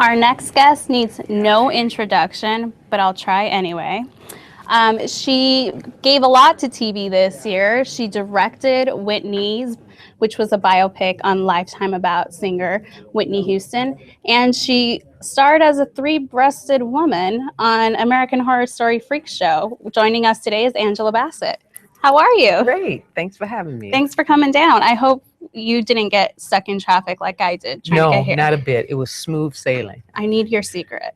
Our next guest needs no introduction, but I'll try anyway. She gave a lot to TV this year. She directed Whitney's, which was a biopic on Lifetime about singer Whitney Houston, and she starred as a three-breasted woman on American Horror Story Freak Show. Joining us today is Angela Bassett. How are you? Great. Thanks for having me. Thanks for coming down. I hope you didn't get stuck in traffic like I did trying to get here. No, not a bit. It was smooth sailing. I need your secret.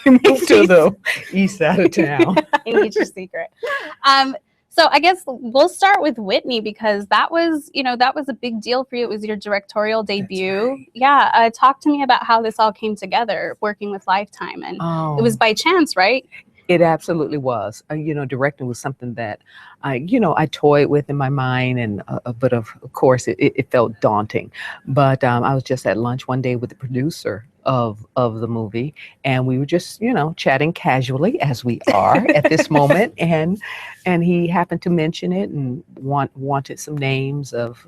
Moved to the east side of town. I need your secret. So I guess we'll start with Whitney because that was a big deal for you. It was your directorial debut. Right. Yeah. Talk to me about how this all came together working with Lifetime. And it was by chance, right? It absolutely was. Directing was something that I toyed with in my mind, but of course it felt daunting. But I was just at lunch one day with the producer of the movie, and we were just chatting casually as we are at this moment, and he happened to mention it and wanted some names of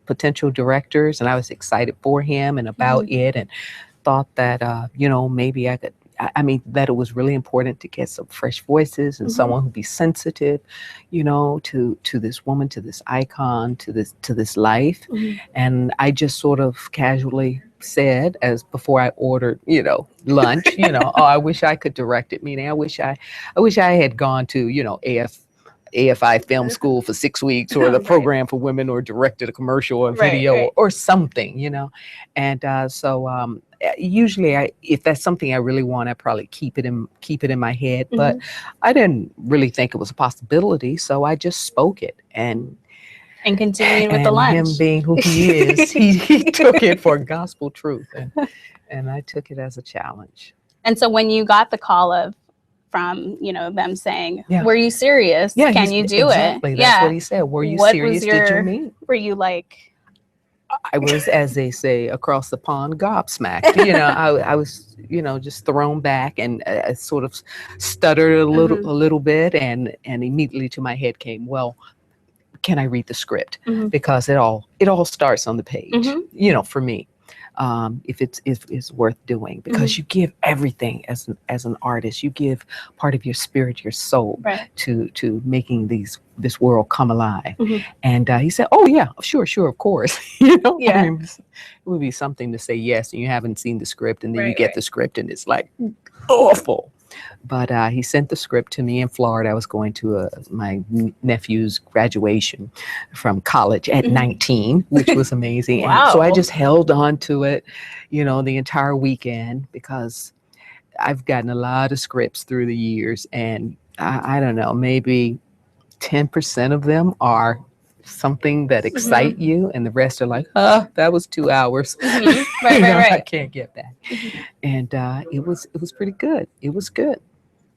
potential directors, and I was excited for him and about it, and thought that maybe I could. That it was really important to get some fresh voices and someone who'd be sensitive, to this woman, to this icon, to this life. And I just sort of casually said, as before I ordered, lunch, oh, I wish I could direct it. Meaning, I wish I had gone to, AFI film school for 6 weeks, or the program for women, or directed a commercial or video or something, And so usually if that's something I really want, I probably keep it in my head. But I didn't really think it was a possibility, so I just spoke it and continued with the lunch. Him being who he is, he took it for gospel truth, and I took it as a challenge. And so when you got the call from them saying, were you serious? Can you do exactly. it? That's what he said. Were you serious? Did you mean? Were you like? I was, as they say, across the pond, gobsmacked. I was, just thrown back, and I sort of stuttered a little bit, and immediately to my head came, well, can I read the script? Because it all starts on the page. For me. If it's worth doing, because you give everything as an artist. You give part of your spirit, your soul, to making this world come alive. And he said, "Oh yeah, sure, of course." It would be something to say yes, and you haven't seen the script, and then you get the script, and it's like awful. But he sent the script to me in Florida. I was going to my nephew's graduation from college at 19, which was amazing. Wow. And so I just held on to it, the entire weekend, because I've gotten a lot of scripts through the years, and I don't know, maybe 10% of them are something that excite you, and the rest are like, that was 2 hours. Right. I can't get that. And it was pretty good. It was good.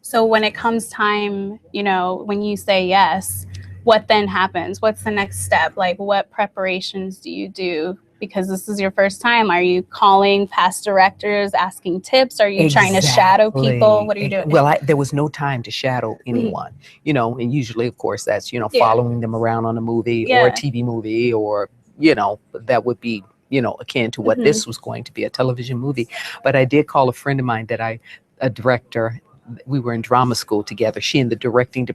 So when it comes time, when you say yes, what then happens? What's the next step? Like, what preparations do you do? Because this is your first time. Are you calling past directors, asking tips? Are you trying to shadow people? What are you doing? Well, there was no time to shadow anyone, and usually, of course, that's, following them around on a movie or a TV movie, or, that would be, akin to what this was going to be, a television movie. But I did call a friend of mine a director. We were in drama school together. She in the directing the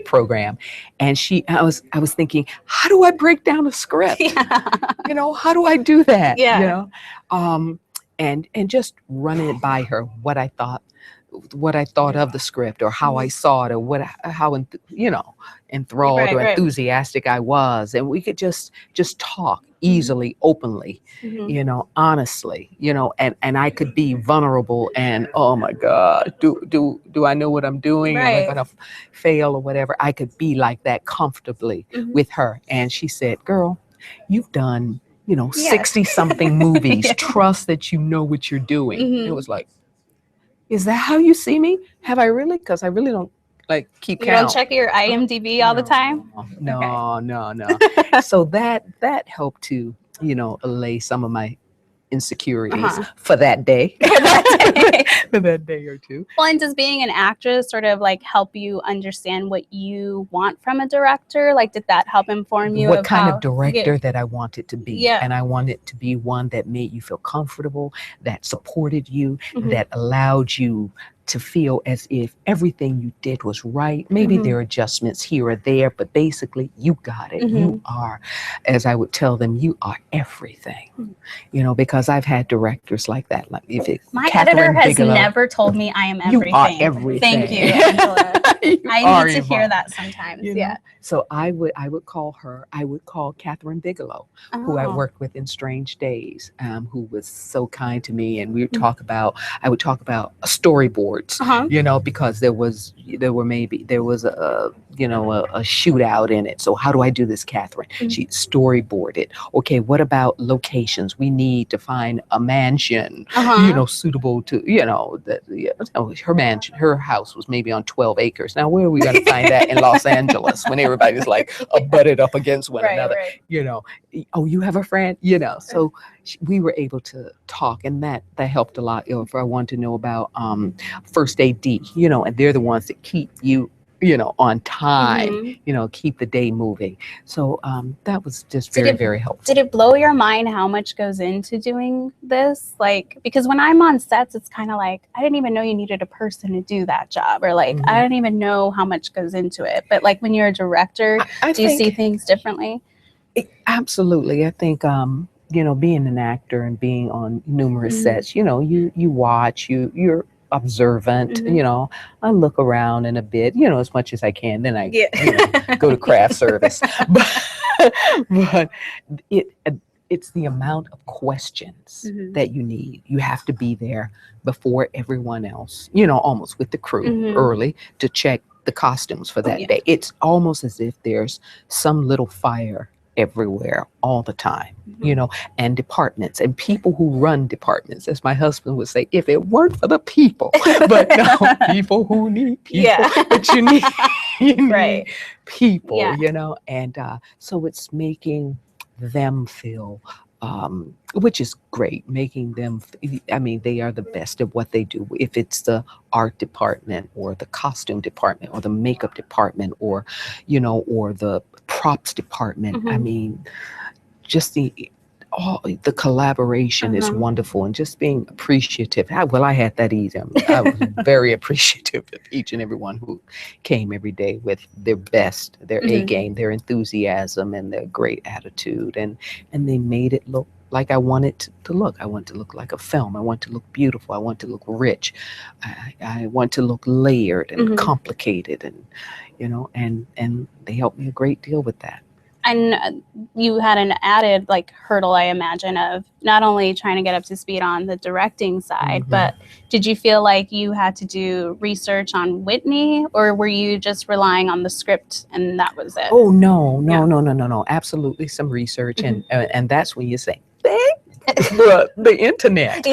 program, and I was thinking, how do I break down a script? How do I do that? And just running it by her, what I thought of the script, or how I saw it, or how enthralled or enthusiastic I was, and we could just talk easily, openly, honestly, and I could be vulnerable, and oh my God, do I know what I'm doing? Am I gonna fail or whatever? I could be like that comfortably with her. And she said, "Girl, you've done 60 something movies. Trust that you know what you're doing." It was like, is that how you see me? Have I really? Because I really don't keep count. You don't check your IMDb all the time? No. So that helped to, allay some of my insecurities for that day. For that day or two. Well, and does being an actress sort of like help you understand what you want from a director? Like, did that help inform you What of kind how, of director that I wanted to be? Yeah. And I wanted to be one that made you feel comfortable, that supported you, Mhm. that allowed you to feel as if everything you did was right. Maybe there are adjustments here or there, but basically you got it. You are, as I would tell them, you are everything. You know, because I've had directors like that. Like if it, My Catherine editor has Bigelow, never told me I am you everything. are everything. Thank you, Angela. I need to hear Yvonne. that sometimes. You know? Yeah. So I would call her, I would call Catherine Bigelow, who I worked with in Strange Days, who was so kind to me. And we would talk about, I would talk about storyboards, you know, because there was a, you know, a shootout in it. So how do I do this, Catherine? She storyboarded. Okay, what about locations? We need to find a mansion, you know, suitable to, you know, her mansion, her house was maybe on 12 acres. Now, where are we going to find that in Los Angeles when everybody's like butted up against one another? Right. You know, oh, you have a friend, you know. So we were able to talk, and that helped a lot. You know, if I wanted to know about first AD, you know, and they're the ones that keep you, you know, on time, you know, keep the day moving. So that was just very helpful. Did it blow your mind how much goes into doing this? Like, because when I'm on sets, it's kind of like, I didn't even know you needed a person to do that job, or like, I don't even know how much goes into it. But like when you're a director, do you see things differently? Absolutely. I think, you know, being an actor and being on numerous sets, you know, you watch, you're observant, you know, I look around in a bit, you know, as much as I can, then I you know, go to craft service. But it's the amount of questions that you need. You have to be there before everyone else, you know, almost with the crew early to check the costumes for that day. It's almost as if there's some little fire everywhere all the time, you know, and departments and people who run departments, as my husband would say, if it weren't for the people, but no, people who need people, but you need people, you know, and so it's making them feel, which is great, making them, I mean, they are the best at what they do. If it's the art department or the costume department or the makeup department or, you know, or the props department, I mean, just the collaboration is wonderful, and just being appreciative. I had that easy. I was very appreciative of each and every one who came every day with their best, their A game, their enthusiasm, and their great attitude, and they made it look like I wanted to look. I want to look like a film. I want to look beautiful. I want to look rich. I want to look layered and complicated, and you know, and they helped me a great deal with that. And you had an added like hurdle, I imagine, of not only trying to get up to speed on the directing side, but did you feel like you had to do research on Whitney, or were you just relying on the script and that was it? Oh, no. Absolutely some research. And that's when you say, the internet.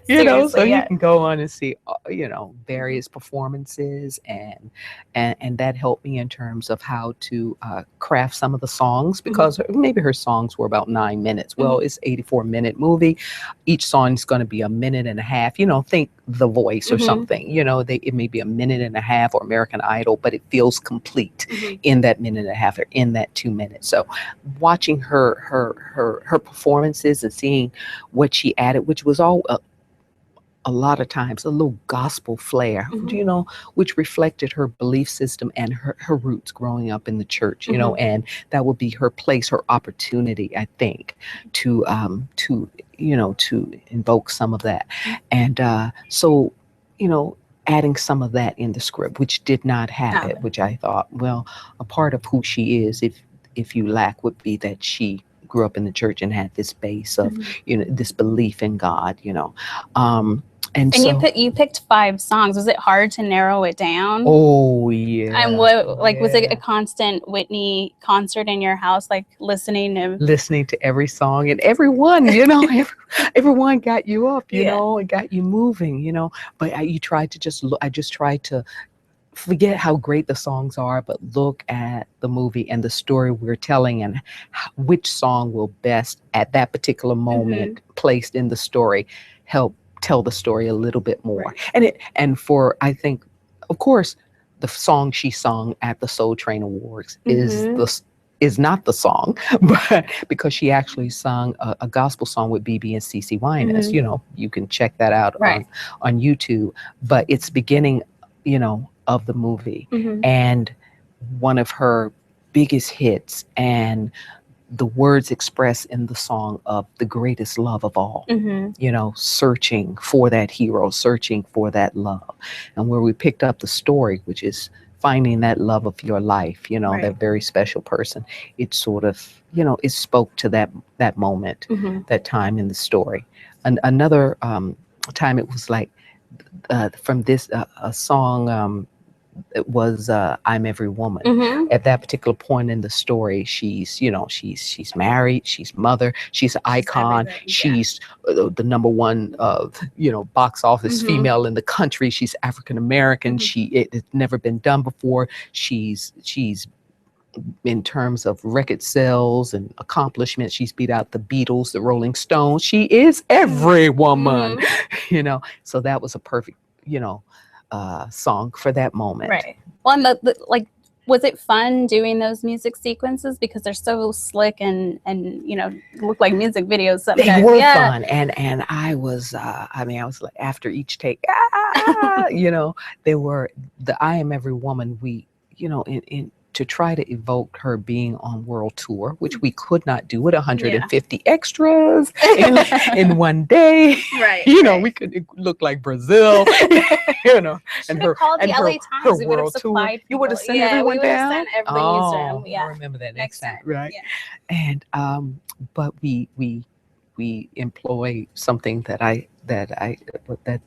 You know, so you can go on and see, you know, various performances, and that helped me in terms of how to craft some of the songs, because maybe her songs were about 9 minutes. Well, it's 84-minute movie. Each song is going to be a minute and a half. You know, think The Voice or something. You know, it may be a minute and a half, or American Idol, but it feels complete in that minute and a half or in that 2 minutes. So watching her performances and seeing what she added, which was all a lot of times a little gospel flair, you know, which reflected her belief system and her roots growing up in the church, you know, and that would be her place, her opportunity, I think, to you know, to invoke some of that. And so, you know, adding some of that in the script, which did not have it, which I thought, well, a part of who she is, if you lack, would be that she grew up in the church and had this base of, you know, this belief in God, you know. And so, you picked 5 songs. Was it hard to narrow it down? Oh, yeah. And what, like, was it a constant Whitney concert in your house, like listening to every song and everyone, you know, everyone got you up, you know, and got you moving, you know. But I just tried to forget how great the songs are, but look at the movie and the story we're telling, and which song will best at that particular moment placed in the story help tell the story a little bit more. Right. And for, I think, of course, the song she sung at the Soul Train Awards is not the song, but because she actually sung a gospel song with BB and CeCe Winans. You know, you can check that out on YouTube. But it's beginning, you know, of the movie, and one of her biggest hits, and the words expressed in the song of the greatest love of all, you know, searching for that hero, searching for that love. And where we picked up the story, which is finding that love of your life, you know, that very special person, it sort of, you know, it spoke to that moment, that time in the story. And another time it was like, from this a song, it was I'm Every Woman. At that particular point in the story, she's, you know, she's married, she's mother, she's an icon, she's the number one you know, box office female in the country. She's African American. It's never been done before. She's in terms of record sales and accomplishments, she's beat out the Beatles, the Rolling Stones. She is every woman, you know. So that was a perfect, you know, song for that moment. Right. Well, and like, was it fun doing those music sequences, because they're so slick and you know, look like music videos sometimes? They were fun, and I was I mean, I was like, after each take, you know, they were the I Am Every Woman. We, you know, in to try to evoke her being on world tour, which we could not do with 150 extras in one day. Right. You know, we could look like Brazil, you know, and her world tour. You would have sent everyone down. Sent everything. I remember that next time, right? Yeah. And but we employ something that the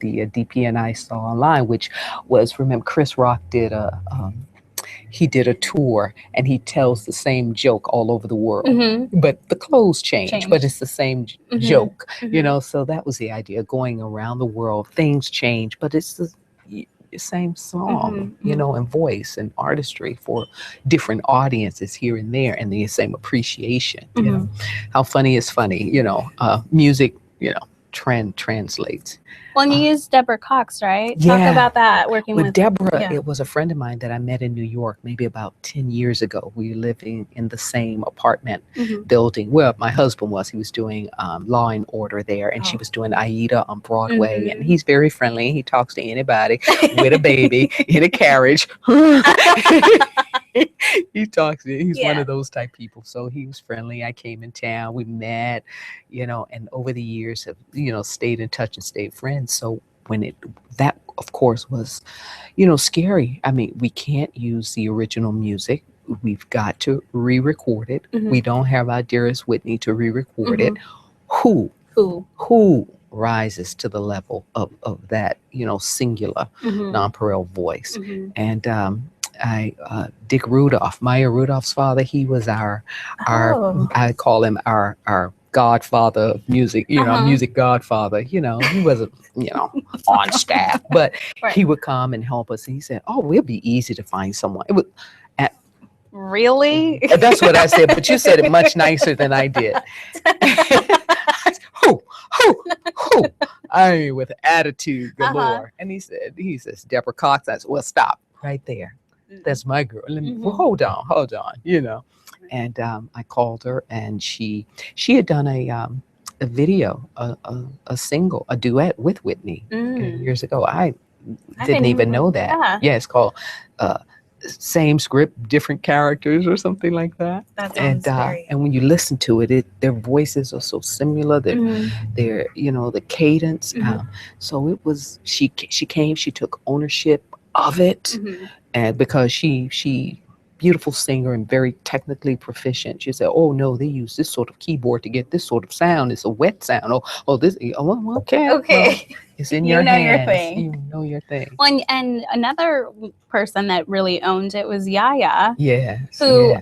DP and I saw online, which was, remember, Chris Rock did he did a tour, and he tells the same joke all over the world, but the clothes change, but it's the same joke, you know. So that was the idea, going around the world. Things change, but it's the same song, you know, and voice and artistry for different audiences here and there, and the same appreciation. You know, how funny is funny, you know, music, you know, translates. Well, and you used Deborah Cox, right? Talk about that, working with Deborah. It was a friend of mine that I met in New York maybe about 10 years ago. We were living in the same apartment building. Well, my husband was. He was doing Law and Order there, and she was doing Aida on Broadway. And he's very friendly. He talks to anybody with a baby in a carriage. He talks. He's one of those type people. So he was friendly. I came in town. We met, you know, and over the years have, you know, stayed in touch and stayed friends. So when that of course was, you know, scary. I mean, we can't use the original music. We've got to re-record it. We don't have our dearest Whitney to re-record it. Who rises to the level of that, you know, singular nonpareil voice? And Dick Rudolph, Maya Rudolph's father, he was our I call him our godfather of music, you know, music godfather. You know, he wasn't, you know, on staff, but he would come and help us. And he said, "Oh, it'll be easy to find someone." It was really. That's what I said, but you said it much nicer than I did. Who? I mean, with attitude galore. And he says, Deborah Cox. I said, well, stop right there. That's my girl. Well, hold on, you know. And I called her, and she had done a video, a single, a duet with Whitney years ago. I didn't even know that. Yeah, it's called Same Script, Different Characters, or something like that. And when you listen to it, their voices are so similar. They're you know, the cadence. So it was, she came, she took ownership of it, and because she beautiful singer and very technically proficient. She said, "Oh no, they use this sort of keyboard to get this sort of sound. It's a wet sound. Okay. Well, it's in your hands. You know your thing." Well, and another person that really owned it was Yaya. Yes. Who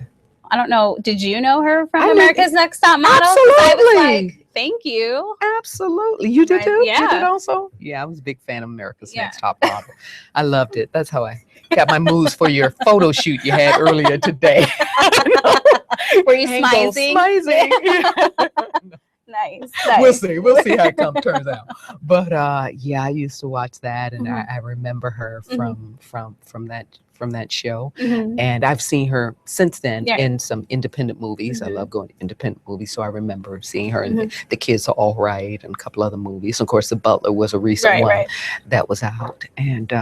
I don't know. Did you know her from America's Next Top Model? Absolutely. thank you. Absolutely. You did Right, too? You did yeah. also? Yeah, I was a big fan of America's Yeah. Next Top Model. I loved it. That's how I got my moves for your photo shoot you had earlier today. Were you Angle smizing? smizing. Yeah. Nice. We'll Nice. see. We'll see how it turns out. But yeah, I used to watch that, and Mhm. I remember her Mhm. from that show. Mhm. And I've seen her since then Yeah. in some independent movies. I Mhm. love going to independent movies, so I remember seeing her in Mhm. The Kids Are All Right and a couple other movies. Of course, The Butler was a recent Right. one Right. that was out, and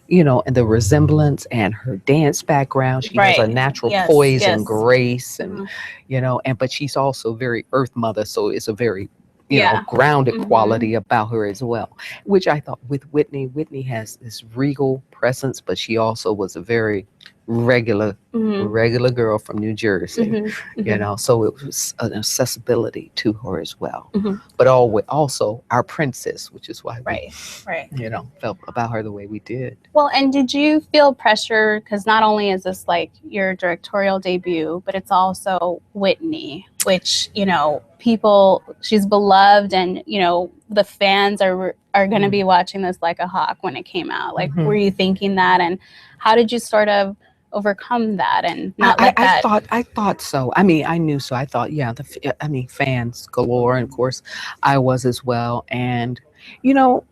you know, and the resemblance and her dance background. She has a Right. natural Yes. poise Yes. and grace, and Mhm. you know, and but she's also very Earth Mother, so it's a very you know Yeah. grounded Mhm. quality about her as well, which I thought with Whitney has this regal presence, but she also was a very regular Mhm. regular girl from New Jersey, Mhm. you Mhm. know, so it was an accessibility to her as well, Mhm. but also our princess, which is why we Right. Right. you know felt about her the way we did. Well, and did you feel pressure? Because not only is this like your directorial debut, but it's also Whitney, which, you know, people, she's beloved, and, you know, the fans are going to be watching this like a hawk when it came out. Like, Mhm. were you thinking that? And how did you sort of overcome that and not let that? I thought so. I mean, I knew so. I thought, yeah, I mean, fans galore, and of course, I was as well. And you know,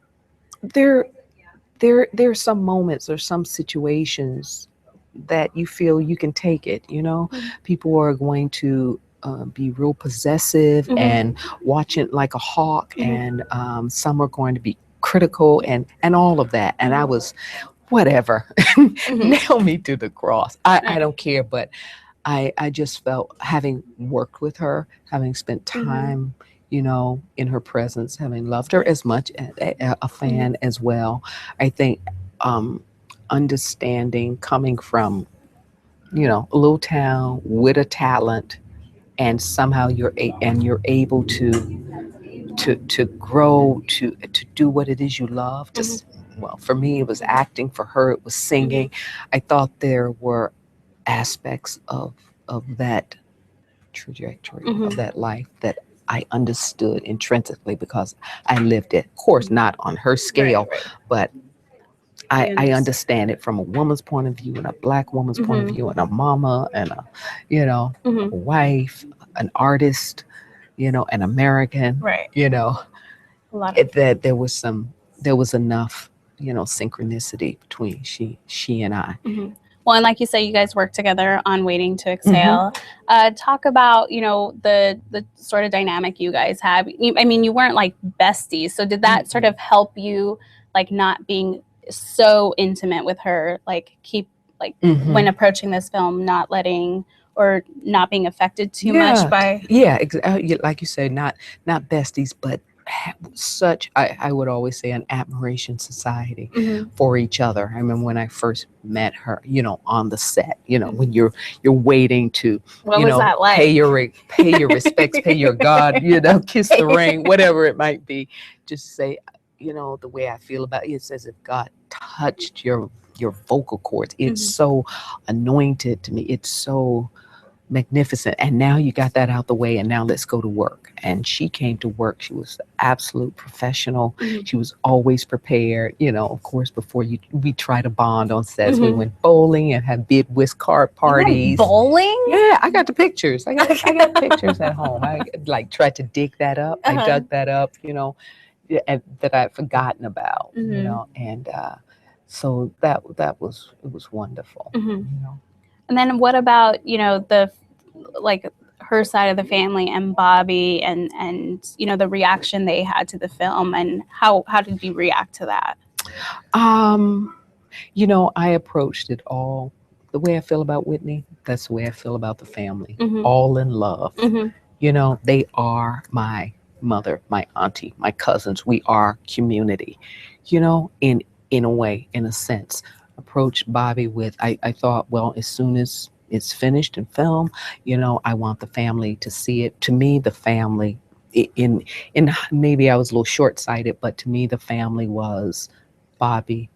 there there's some moments or some situations that you feel you can take it. You know, Mhm. people are going to be real possessive Mhm. and watch it like a hawk, Mhm. and some are going to be critical and all of that. And I was whatever, Mhm. nail me to the cross. I Right. don't care, but I just felt having worked with her, having spent Mhm. time, you know, in her presence, having loved her as much as a fan as well. I think um, understanding coming from, you know, a little town with a talent, and somehow you're able to grow to do what it is you love. Mhm. Well, for me, it was acting. For her, it was singing. I thought there were aspects of that trajectory of Mhm. that life that I understood intrinsically because I lived it. Of course, not on her Right. scale, Right. but You I understand. understand it from a woman's point of view and a black woman's point of Mhm. view and a mama and a, you know, a Mhm. wife, an artist, you know, an American, Right. you know, A lot of. that there was enough, you know, synchronicity between she and I. Mhm. Well, and like you said, you guys work together on Waiting to Mhm. Exhale. Talk about, you know, the sort of dynamic you guys have. I mean, you weren't like besties, so did that sort of help you, like not being so intimate with her, like keep like when Mhm. approaching this film, not letting or not being affected too much Yeah, by. yeah, like you said, not besties, but such I would always say an admiration society Mhm. for each other. I remember when I first met her, you know, on the set, you know, when Mhm. you're waiting to, What you was know, that like? pay your respects, pay your God, you know, kiss the ring, whatever it might be. Just say, you know, the way I feel about it, it's as if God touched your vocal cords. It's Mhm. so anointed to me. It's so magnificent. And now you got that out the way, and now let's go to work. And she came to work. She was the absolute professional. Mhm. She was always prepared. You know, of course, before we try to bond on sets, we Mhm. went bowling and had bid whist card You went parties. bowling? Yeah, I got the pictures. I got pictures at home. I like tried to dig that up. I Uh-huh. dug that up, you know, and that I'd forgotten about, you Mhm. know, and so that was it was wonderful, Mhm. you know. And then what about, you know, the like her side of the family and Bobby and you know the reaction they had to the film, and how did you react to that? Um, you know, I approached it all the way I feel about Whitney. That's the way I feel about the family. Mhm. All in love. Mhm. You know, they are my mother, my auntie, my cousins. We are community. You know, in a way, in a sense. Approached Bobby with I thought, well, as soon as it's finished in film, you know, I want the family to see it. To me, the family in maybe I was a little short sighted, but to me the family was Bobby,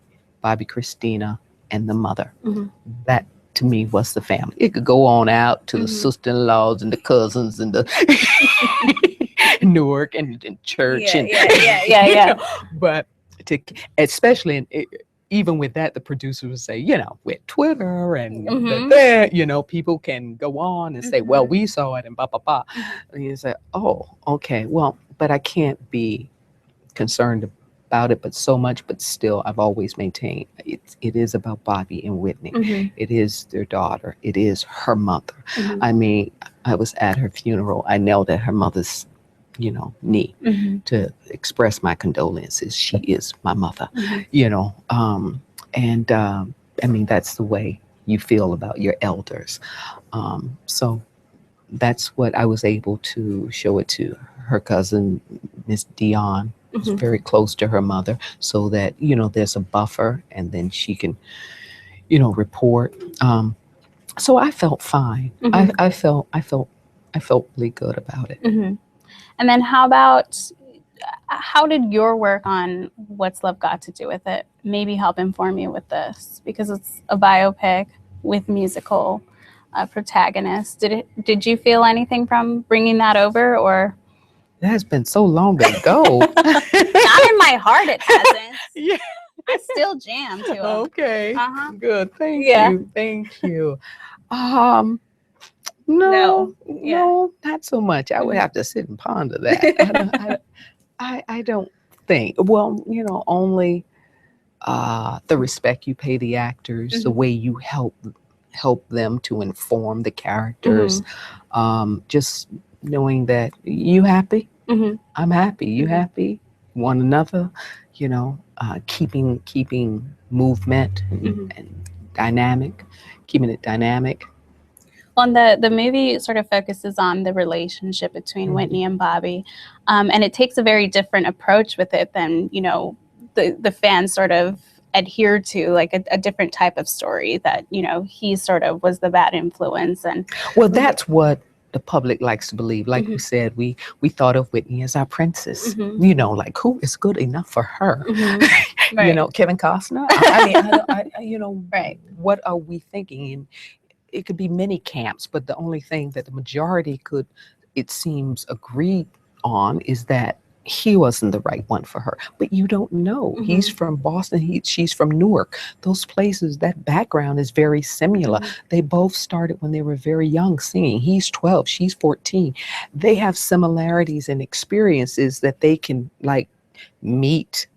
Christina, and the mother. Mhm. That to me was the family. It could go on out to the Mhm. sister-in-laws and the cousins and the in Newark and church and Yeah. you know, but to especially even with that, the producer would say, with Twitter and people can go on and say, well, we saw it and blah blah blah. And you say, oh, okay, well, but I can't be concerned about it, but still, I've always maintained it is about Bobby and Whitney. It is their daughter. It is her mother. I mean, I was at her funeral. I knelt at her mother's knee to express my condolences. She is my mother, and I mean, that's the way you feel about your elders. So that's what I was able to show it to her cousin, Miss Dion, who's very close to her mother, so that, there's a buffer and then she can, report. So I felt fine. I felt really good about it. And then how did your work on What's Love Got to Do with It maybe help inform you with this? Because it's a biopic with musical protagonists. Did you feel anything from bringing that over, or? That has been so long ago. Not in my heart, it hasn't. Yeah. I still jam to them. Okay. Good. Thank you. No, not so much. I would have to sit and ponder that. I don't think. Well, only the respect you pay the actors, the way you help them to inform the characters, just knowing that you happy, I'm happy, you happy, one another, keeping movement and dynamic, keeping it dynamic. Well, and the movie sort of focuses on the relationship between Whitney and Bobby, and it takes a very different approach with it than the fans sort of adhere to, like a different type of story that he sort of was the bad influence. And well, that's what the public likes to believe. Like we said, we thought of Whitney as our princess. Like, who is good enough for her? Right. Kevin Costner. I mean, right. What are we thinking? And it could be many camps, but the only thing that the majority could, it seems, agree on is that he wasn't the right one for her. But you don't know. He's from Boston. She's from Newark. Those places, that background is very similar. They both started when they were very young singing. He's 12, she's 14. They have similarities and experiences that they can meet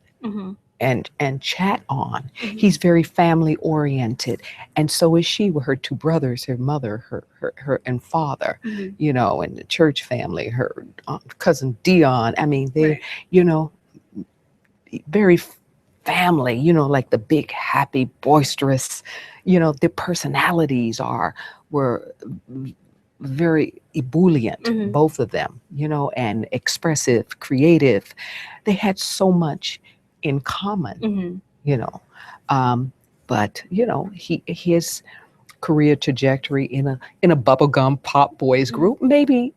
and chat on. He's very family oriented, and so is she, with her two brothers, her mother, her and father, and the church family, her cousin Dion. I mean, they're very family, like the big, happy, boisterous, their personalities were very ebullient, both of them, and expressive, creative. They had so much in common, but his career trajectory in a bubblegum pop boys group, maybe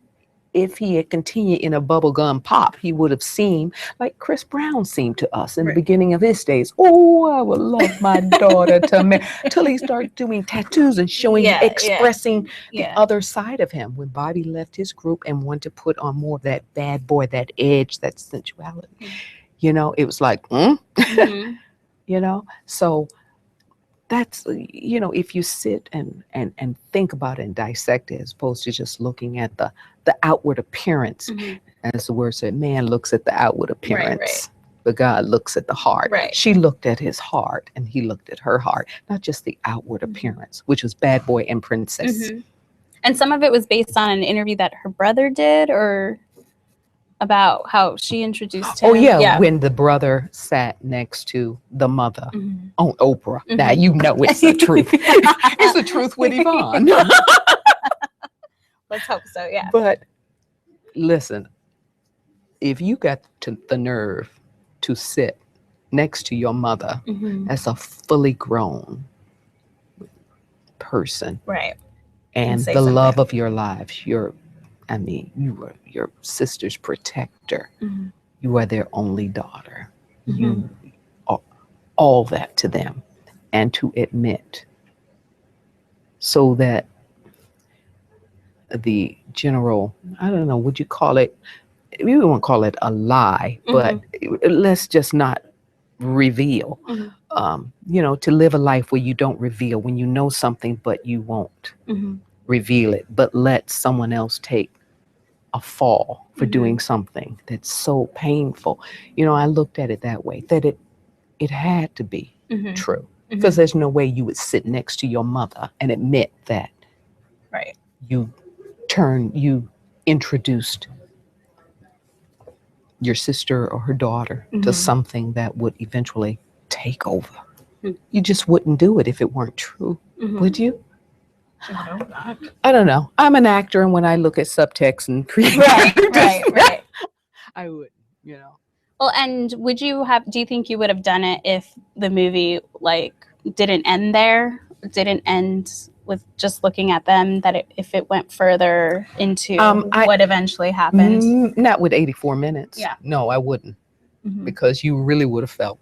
if he had continued in a bubblegum pop, he would have seemed like Chris Brown seemed to us in the beginning of his days. Oh, I would love my daughter to marry, till he started doing tattoos and showing, expressing the other side of him. When Bobby left his group and wanted to put on more of that bad boy, that edge, that sensuality, it was like, so that's, if you sit and think about it and dissect it, as opposed to just looking at the outward appearance, as the word said, man looks at the outward appearance, but God looks at the heart. She looked at his heart and he looked at her heart, not just the outward appearance, which was bad boy and princess. And some of it was based on an interview that her brother did, or about how she introduced him. Oh yeah, when the brother sat next to the mother on Oprah. Now it's the truth. It's the truth with Yvonne. Let's hope so, yeah. But listen, if you got the nerve to sit next to your mother as a fully grown person, right, and the love of your lives, you were your sister's protector. You are their only daughter. You are all that to them. And to admit, so that the general, I don't know, would you call it we won't call it a lie, but let's just not reveal. To live a life where you don't reveal, when you know something, but you won't reveal it, but let someone else take a fall for doing something that's so painful. I looked at it that way, that it had to be true. Because there's no way you would sit next to your mother and admit that Right. you introduced your sister or her daughter to something that would eventually take over. You just wouldn't do it if it weren't true, would you? I hope not. I don't know. I'm an actor, and when I look at subtext and create Right. I would, Well, and do you think you would have done it if the movie didn't end there? Didn't end with just looking at them, if it went further into what eventually happened? Not with 84 minutes. Yeah. No, I wouldn't, because you really would have felt.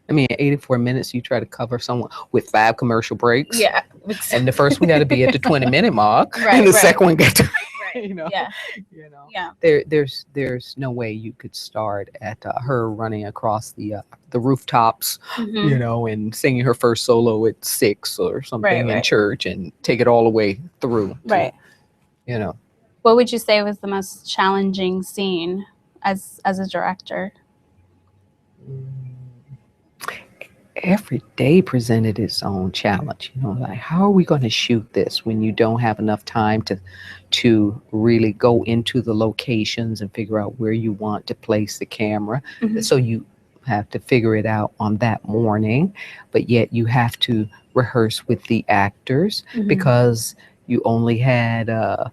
I mean, 84 minutes, you try to cover someone with 5 commercial breaks. Yeah. And the first one got to be at the 20-minute mark. Right, and the right. second one got to Right. Yeah. There's no way you could start at her running across the rooftops, and singing her first solo at 6 or something in church, and take it all the way through. Right. What would you say was the most challenging scene as a director? Every day presented its own challenge. Like, how are we going to shoot this when you don't have enough time to really go into the locations and figure out where you want to place the camera? So you have to figure it out on that morning, but yet you have to rehearse with the actors, because you only had a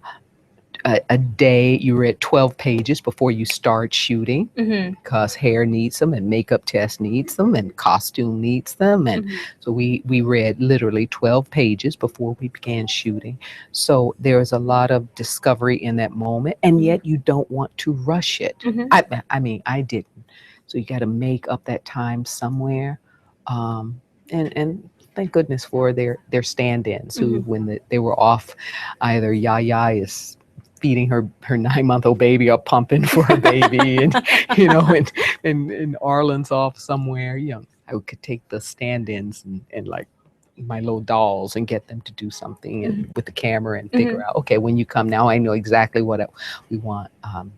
day. You were at 12 pages before you start shooting, because hair needs them, and makeup test needs them, and costume needs them, and so we read literally 12 pages before we began shooting. So there's a lot of discovery in that moment, and yet you don't want to rush it. I mean, I didn't. So you got to make up that time somewhere, and thank goodness for their stand-ins who, when they were off, either Yaya is feeding her 9-month-old baby, or pumping for her baby, and and Arlen's off somewhere. I could take the stand-ins and like my little dolls and get them to do something and with the camera, and figure out, okay, when you come now, I know exactly what we want,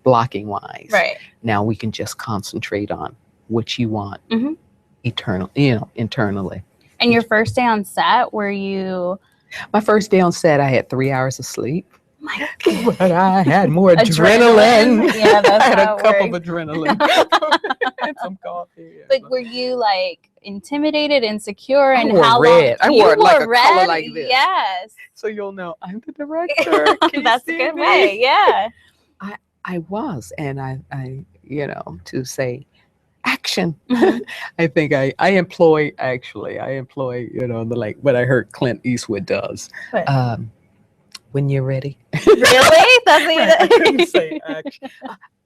blocking wise. Right. Now we can just concentrate on what you want internally. And your first day on set, My first day on set, I had 3 hours of sleep. My God. But I had more adrenaline. Yeah, that's I had how a it cup of works. adrenaline and some coffee. Yeah. But were you intimidated, insecure, and I wore how red. long? I You wore it like a red? color like this. Yes. So you'll know I'm the director. Can That's you a see good me? way. Yeah. I was, and I to say action. Mhm. I think I employ what I heard Clint Eastwood does. What? When you're ready. Really? That's what Right, I couldn't say action.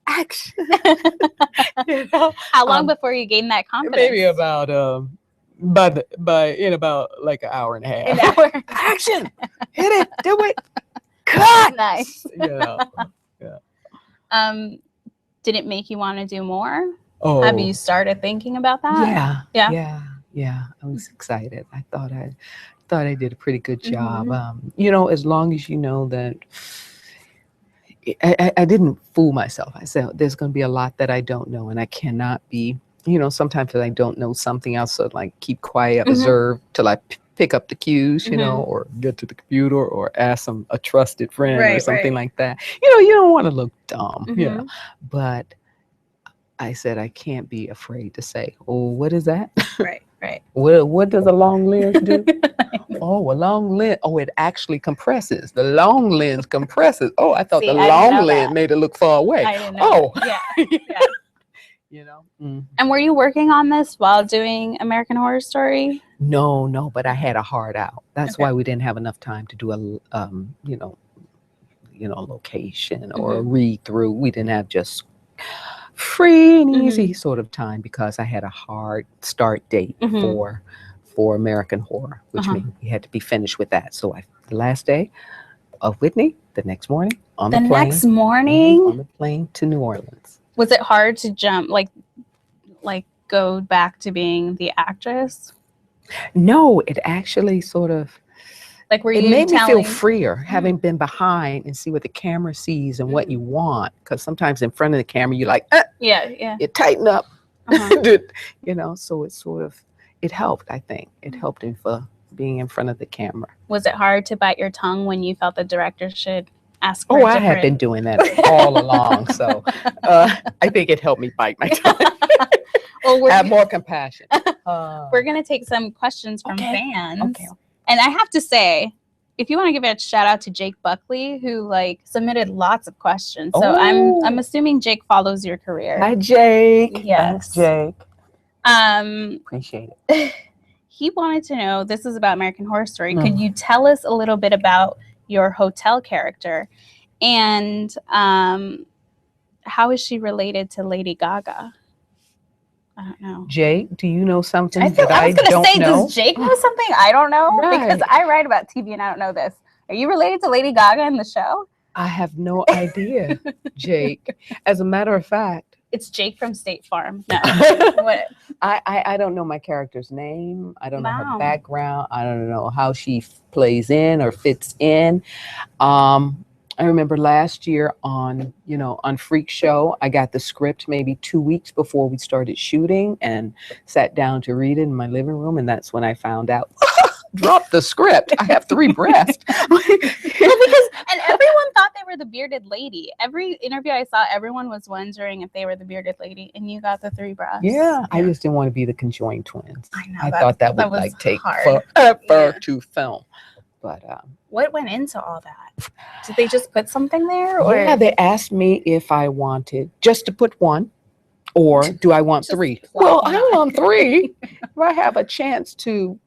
Action. How long before you gained that confidence? Maybe about in about like an hour and a half. An hour. Action. Hit it. Do it. Cut. Nice. Yeah. Did it make you want to do more? Oh. Have you started thinking about that? Yeah. I was excited. I thought I did a pretty good job. As long as you know that I didn't fool myself. I said, there's going to be a lot that I don't know, and I cannot be, sometimes if I don't know something else, so keep quiet, observe till I pick up the cues, or get to the computer, or ask a trusted friend or something like that. You don't want to look dumb, but I said, I can't be afraid to say, oh, what is that? Right. What does a long lens do? Oh, a long lens. Oh, it actually compresses. The long lens compresses. Oh, I thought See, the I didn't long know lens that. made it look far away. I didn't know. Yeah. And were you working on this while doing American Horror Story? No, but I had a hard out. That's Okay. why we didn't have enough time to do a location or a read through. We didn't have just free and easy sort of time, because I had a hard start date for American Horror, which means we had to be finished with that. So the last day of Whitney, the next morning on the plane. Next morning? On the plane to New Orleans. Was it hard to jump, like go back to being the actress? No, it actually sort of, Like, were it you made me feel telling? freer having been behind and see what the camera sees and what you want. Because sometimes in front of the camera, you're like, Yeah. you tighten up, Uh-huh. so it sort of, it helped, I think. It helped in for being in front of the camera. Was it hard to bite your tongue when you felt the director should ask for Oh, a I have been different? doing that all along. So I think it helped me bite my tongue. Well, Have more compassion. we're gonna take some questions from Okay. fans. Okay. And I have to say, if you want to give a shout out to Jake Buckley, who like submitted lots of questions. So I'm assuming Jake follows your career. Hi, Jake. Yes. Thanks, Jake. Appreciate it. He wanted to know, this is about American Horror Story. Could you tell us a little bit about your hotel character, and how is she related to Lady Gaga? I don't know. Jake, do you know something I was going to say, know? does Jake know something I don't know? Right. Because I write about TV and I don't know this. Are you related to Lady Gaga in the show? I have no idea, Jake. As a matter of fact, it's Jake from State Farm. No. What? I don't know my character's name. I don't know her background. I don't know how she plays in or fits in. I remember last year on Freak Show, I got the script maybe 2 weeks before we started shooting and sat down to read it in my living room. And that's when I found out, drop the script. I have 3 breasts. And everyone thought they were the bearded lady. Every interview I saw, everyone was wondering if they were the bearded lady, and you got the 3 breasts. Yeah, I just didn't want to be the conjoined twins. I know. I thought that would like take forever to film. But what went into all that? Did they just put something there? Or? Yeah, they asked me if I wanted just to put 1, or do I want 3? Well, I want 3. If I have a chance to,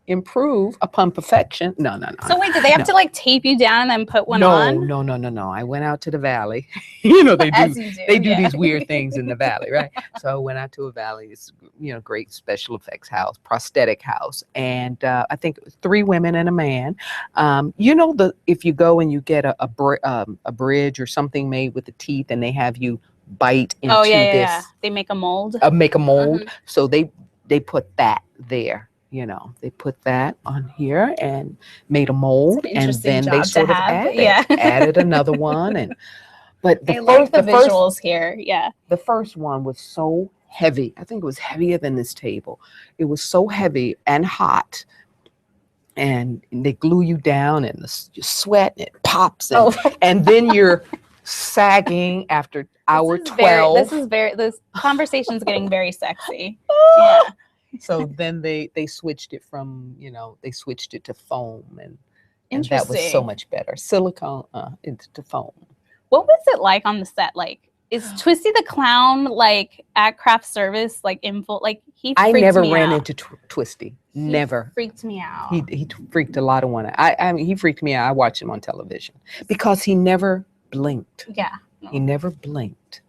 improve upon perfection. No. So wait, did they have to like tape you down and then put one on? No. I went out to the valley. They do these weird things in the valley, right? So I went out to a valley. It's great special effects house, prosthetic house, and I think it was 3 women and a man. If you go and you get a bridge or something made with the teeth, and they have you bite into this. Yeah. They make a mold. So they put that there. They put that on here and made a mold, and then they sort of added another one. But the visuals here. Yeah. The first one was so heavy. I think it was heavier than this table. It was so heavy and hot, and they glue you down, and you sweat, and it pops, and then you're sagging after hour 12. This conversation's getting very sexy. Yeah. So then they switched it from, they switched it to foam, and that was so much better. Silicone into foam. What was it like on the set? Like, is Twisty the Clown like at craft service, like in full, like he freaked me out. I never ran into Twisty. Never. Freaked me out. He freaked a lot of one. I mean, he freaked me out. I watched him on television because he never blinked. Yeah. He never blinked,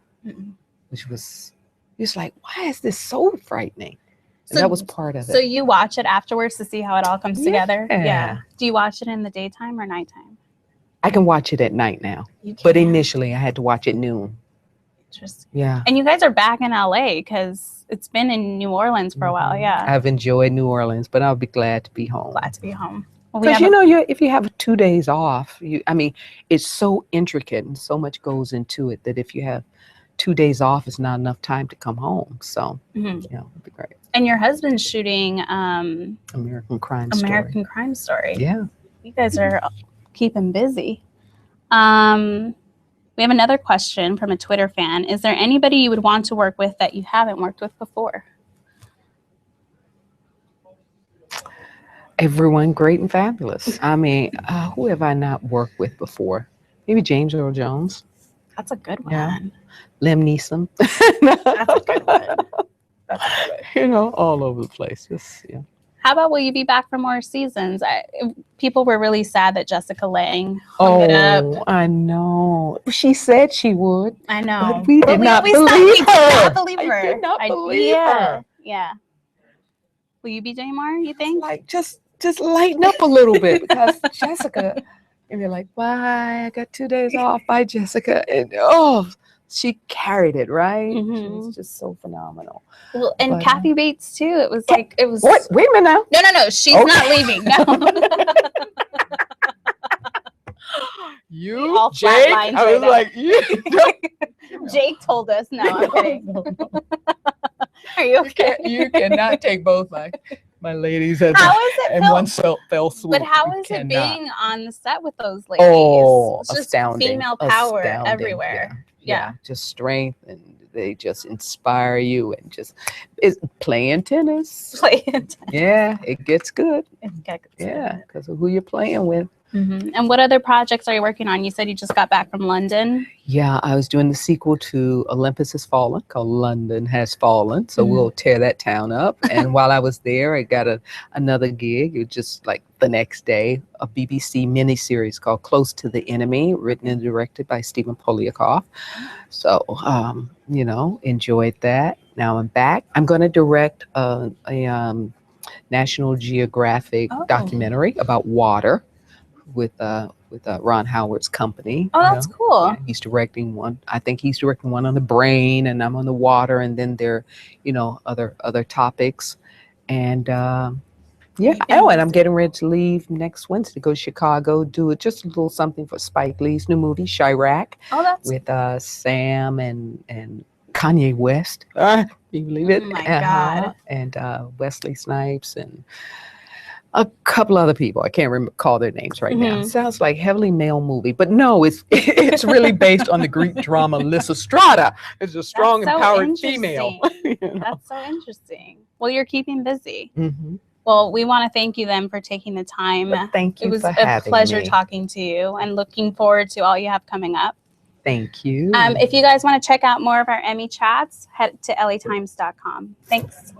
which was just like, why is this so frightening? So that was part of it. So you watch it afterwards to see how it all comes together? Yeah. Do you watch it in the daytime or nighttime? I can watch it at night now. But initially I had to watch it noon. Interesting. Yeah. And you guys are back in LA because it's been in New Orleans for a while. Yeah. I've enjoyed New Orleans, but I'll be glad to be home. Because if you have 2 days off, it's so intricate and so much goes into it that if you have 2 days off, it's not enough time to come home. So, it'd be great. And your husband's shooting American Crime Story. Yeah. You guys are keeping busy. We have another question from a Twitter fan. Is there anybody you would want to work with that you haven't worked with before? Everyone great and fabulous. I mean, who have I not worked with before? Maybe James Earl Jones. That's a good one. Yeah. Liam Neeson. That's a good one. All over the place. How about will you be back for more seasons? People were really sad that Jessica Lange hung it up. I know. She said she would. I know. But we did not believe her. I did not believe her. Yeah. Will you be doing more, you think? Like, just lighten up a little bit, because Jessica, and you're like, bye, I got 2 days off. Bye, Jessica. And she carried it, right? She Mhm. was just so phenomenal. Well, and But, Kathy Bates too. It was like it was. Wait a minute now. No. She's Okay. not leaving. No. You, all Jake. flatlined I right was now. like, Jake told us. No, I'm kidding. Are you okay? You cannot take both my ladies at How is it in felt- one fell swoop. But how You is it cannot. being on the set with those ladies? Oh, It's just astounding! female power Astounding. everywhere. Yeah, just strength, and they just inspire you, and just it's playing tennis. Yeah, it gets good. Yeah, because of who you're playing with. Mm-hmm. And what other projects are you working on? You said you just got back from London. Yeah, I was doing the sequel to Olympus Has Fallen, called London Has Fallen. So we'll tear that town up. And while I was there, I got another gig. It was just like the next day, a BBC miniseries called Close to the Enemy, written and directed by Stephen Poliakoff. So, enjoyed that. Now I'm back. I'm going to direct a National Geographic documentary about water with Ron Howard's company. Oh, that's cool. Yeah, he's directing one. I think he's directing one on the brain, and I'm on the water, and then there, other topics, and yeah. Oh, and I'm getting ready to leave next Wednesday to go to Chicago, do just a little something for Spike Lee's new movie Chirac. Oh, that's with Sam and Kanye West. Can you believe it? Oh my God. And Wesley Snipes and a couple other people. I can't recall their names right now. It sounds like heavily male movie, but no, it's really based on the Greek drama Lysistrata. It's a strong, empowered female. That's so interesting. Well, you're keeping busy. Mm-hmm. Well, we want to thank you then for taking the time. Well, thank you. It was for a having pleasure me. talking to you, and looking forward to all you have coming up. Thank you. If you guys want to check out more of our Emmy chats, head to latimes.com. Thanks.